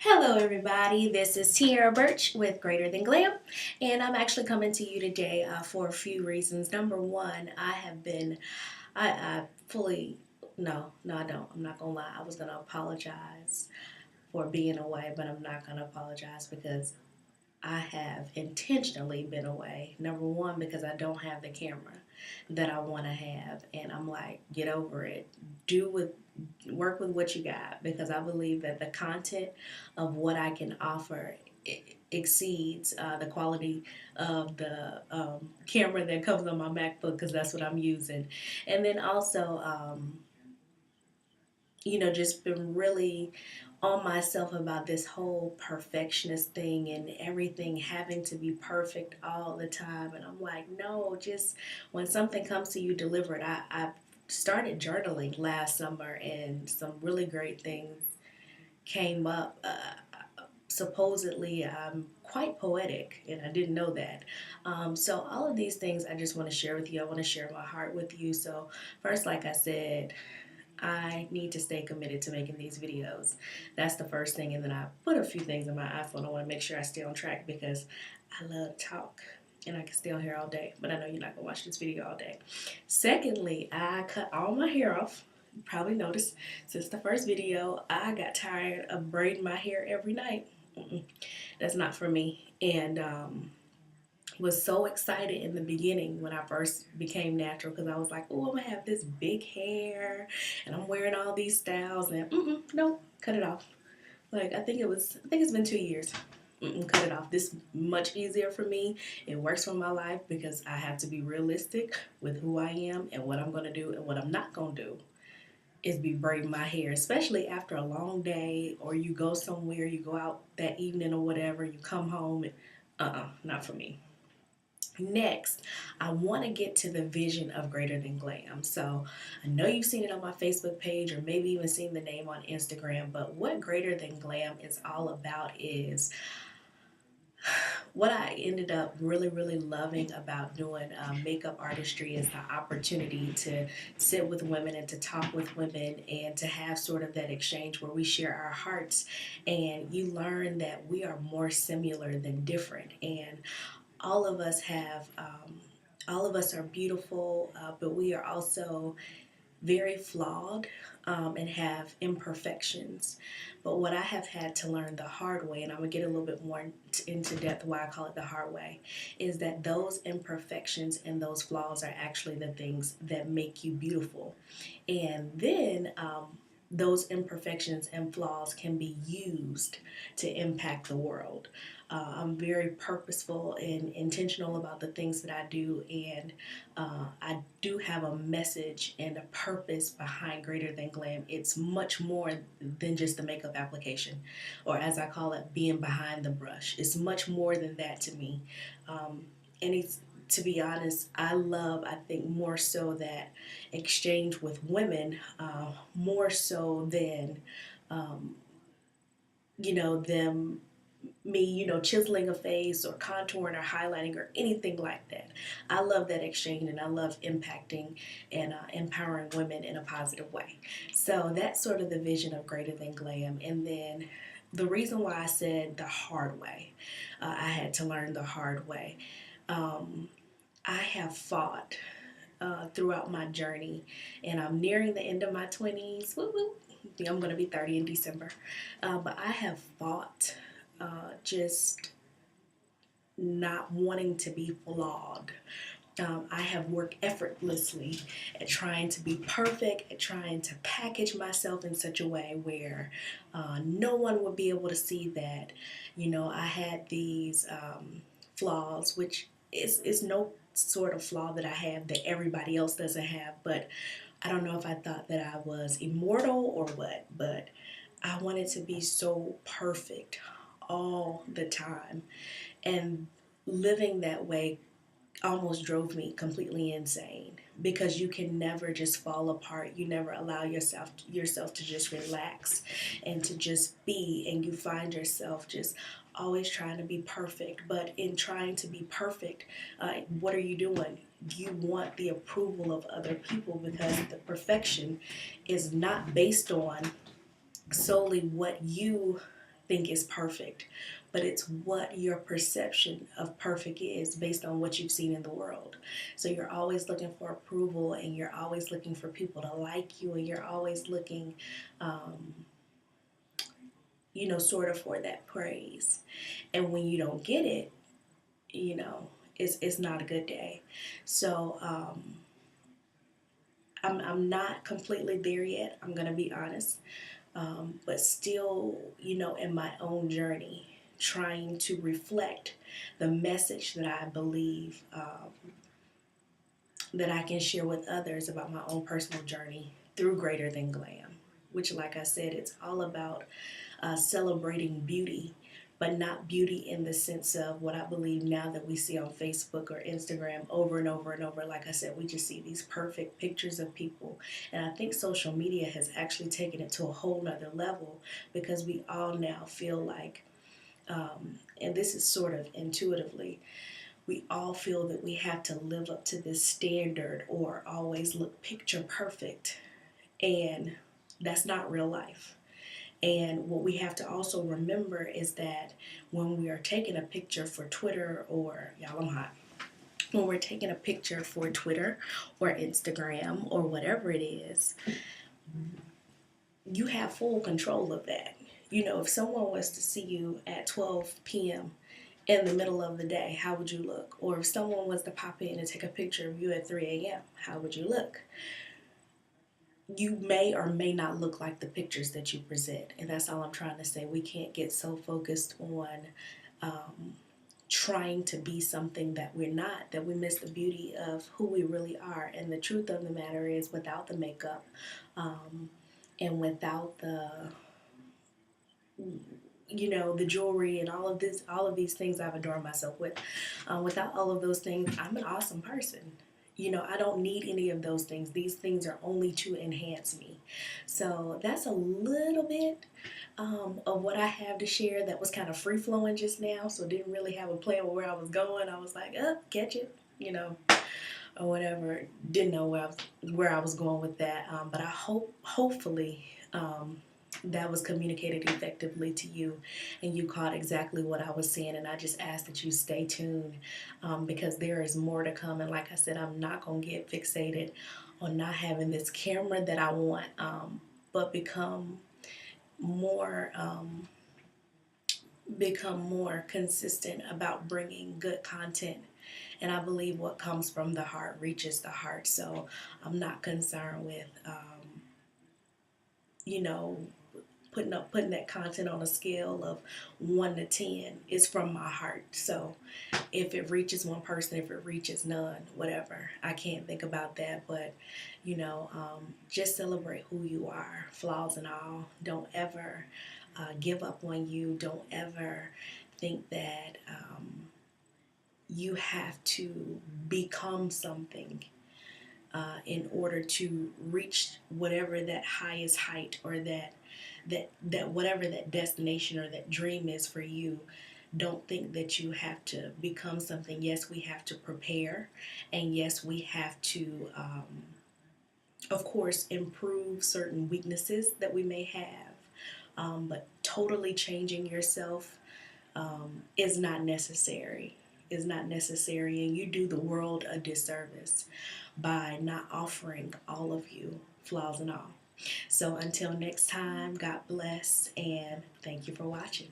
Hello, everybody. This is Tiara Birch with Greater Than Glam, and I'm actually coming to you today for a few reasons. Number one, I fully, no, I don't. I'm not gonna lie. I was gonna apologize for being away, but I'm not gonna apologize because I have intentionally been away. Number one, because I don't have the camera that I want to have, and I'm like, get over it. Do with Work with what you got because I believe that the content of what I can offer exceeds the quality of the camera that comes on my MacBook because that's what I'm using. And then also, just been really on myself about this whole perfectionist thing and everything having to be perfect all the time. And I'm like, no, just when something comes to you, deliver it. I started journaling last summer and some really great things came up. Supposedly, I'm quite poetic, and I didn't know that. So, all of these things I just want to share with you. I want to share my heart with you. So, first, like I said, I need to stay committed to making these videos. That's the first thing. And then I put a few things in my iPhone. I want to make sure I stay on track because I love to talk and I can stay on here all day. But I know you're not going to watch this video all day. Secondly, I cut all my hair off. You probably noticed since the first video, I got tired of braiding my hair every night. That's not for me. And was so excited in the beginning when I first became natural because I was like, oh, I'm gonna have this big hair and I'm wearing all these styles and no, cut it off. Like I think it's been 2 years. Cut it off. This is much easier for me. It works for my life because I have to be realistic with who I am and what I'm gonna do and what I'm not gonna do is be braiding my hair, especially after a long day or you go somewhere, you go out that evening or whatever, you come home and not for me. Next, I want to get to the vision of Greater Than Glam. So I know you've seen it on my Facebook page or maybe even seen the name on Instagram, but what Greater Than Glam is all about is what I ended up really loving about doing makeup artistry is the opportunity to sit with women and to talk with women and to have sort of that exchange where we share our hearts and you learn that we are more similar than different. And all of us have all of us are beautiful, but we are also very flawed and have imperfections. But what I have had to learn the hard way, and I'm gonna get a little bit more into depth why I call it the hard way, is that those imperfections and those flaws are actually the things that make you beautiful. And then those imperfections and flaws can be used to impact the world. I'm very purposeful and intentional about the things that I do, and I do have a message and a purpose behind Greater Than Glam. It's much more than just the makeup application, or as I call it, being behind the brush. It's much more than that to me. And it's to be honest, I think more so that exchange with women, more so than, um, them me, chiseling a face or contouring or highlighting or anything like that. I love that exchange and I love impacting and empowering women in a positive way. So that's sort of the vision of Greater Than Glam. And then the reason why I said the hard way, I had to learn the hard way. Um, I have fought throughout my journey, and I'm nearing the end of my 20s. Woo woo. I'm going to be 30 in December. But I have fought just not wanting to be flawed. I have worked effortlessly at trying to be perfect, at trying to package myself in such a way where no one would be able to see that, I had these flaws, which is no sort of flaw that I have that everybody else doesn't have, but I don't know if I thought that I was immortal or what, but I wanted to be so perfect all the time. And living that way almost drove me completely insane because you can never just fall apart. You never allow yourself to just relax and to just be, and you find yourself just always trying to be perfect. But in trying to be perfect, what are you doing? You want the approval of other people because the perfection is not based on solely what you think is perfect, but it's what your perception of perfect is based on what you've seen in the world. So you're always looking for approval, and you're always looking for people to like you, and you're always looking, um, sort of for that praise. And when you don't get it, you know, it's not a good day. So I'm not completely there yet. I'm gonna be honest, but still, in my own journey, trying to reflect the message that I believe that I can share with others about my own personal journey through Greater Than Glam, which, like I said, it's all about celebrating beauty, but not beauty in the sense of what I believe now that we see on Facebook or Instagram over and over and over. Like I said, we just see these perfect pictures of people. And I think social media has actually taken it to a whole nother level, because we all now feel like, and this is sort of intuitively, we all feel that we have to live up to this standard or always look picture perfect. And that's not real life. And what we have to also remember is that when we are taking a picture for Twitter, or, y'all, I'm hot. When we're taking a picture for Twitter or Instagram or whatever it is, you have full control of that. If someone was to see you at 12 p.m. in the middle of the day, how would you look? Or if someone was to pop in and take a picture of you at 3 a.m., how would you look? You may or may not look like the pictures that you present. And that's all I'm trying to say. We can't get so focused on trying to be something that we're not, that we miss the beauty of who we really are. And the truth of the matter is, without the makeup, and without the jewelry and all of these things I've adorned myself with, without all of those things, I'm an awesome person. I don't need any of those things. These things are only to enhance me. So that's a little bit of what I have to share. That was kind of free flowing just now, so didn't really have a plan with where I was going. I was like, catch it, or whatever. Didn't know where I was going with that. But I hopefully, that was communicated effectively to you, and you caught exactly what I was saying. And I just ask that you stay tuned, because there is more to come. And like I said, I'm not going to get fixated on not having this camera that I want, but more become more consistent about bringing good content. And I believe what comes from the heart reaches the heart. So I'm not concerned with you know putting that content on a scale of 1 to 10. It's from my heart. So if it reaches one person, if it reaches none, whatever, I can't think about that. But just celebrate who you are, flaws and all. Don't ever give up on you. Don't ever think that you have to become something in order to reach whatever that highest height, or that whatever that destination or that dream is for you. Don't think that you have to become something. Yes, we have to prepare, and yes, we have to, of course, improve certain weaknesses that we may have. But totally changing yourself is not necessary. Is not necessary, and you do the world a disservice by not offering all of you, flaws and all. So until next time, God bless, and thank you for watching.